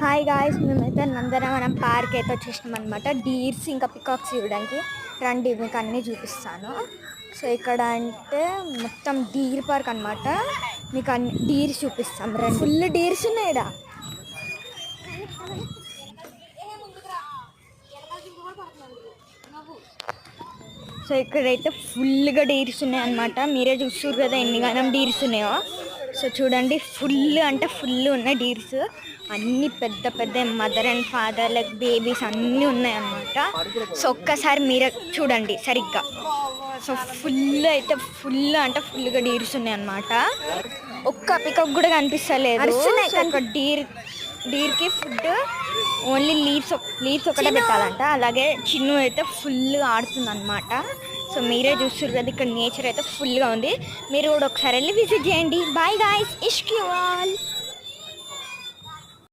Hi guys, మేమైతే నందనవనం park అయితే వచ్చేసినాం అనమాట. డీర్స్ ఇంకా పికాక్స్ చూడడానికి రండి, మీకు అన్నీ చూపిస్తాను. సో ఇక్కడ అంటే మొత్తం డీర్ పార్క్ అనమాట. మీకు అన్ని డీర్స్ చూపిస్తాం రండి. ఫుల్ డీర్స్ ఉన్నాయి ఈడ. సో ఇక్కడైతే ఫుల్గా డీర్స్ ఉన్నాయి అనమాట. మీరే చూస్తారు కదా ఎన్ని గానం డీర్స్ ఉన్నాయో. సో చూడండి, ఫుల్ అంటే ఫుల్ ఉన్నాయి డీర్స్. అన్నీ పెద్ద పెద్ద mother and father like babies అన్నీ ఉన్నాయి అన్నమాట. సో ఒక్కసారి మీరే చూడండి సరిగ్గా. సో ఫుల్ అయితే ఫుల్ అంటే ఫుల్గా డీర్స్ ఉన్నాయి అన్నమాట. ఒక్క పికప్ కూడా కనిపిస్తలేదు. ఒక డీర్కి ఫుడ్ ఓన్లీ లీవ్స్ ఒకటే పెట్టాలంట. అలాగే చిన్ను అయితే ఫుల్ ఆడుతుంది అనమాట. సో మీరే చూస్తారు కదా, ఇక్కడ నేచర్ అయితే ఫుల్గా ఉంది. మీరు కూడా ఒకసారి వెళ్ళి విజిట్ చేయండి. బాయ్ గాయ్స్, ఇష్క్ యు ఆల్.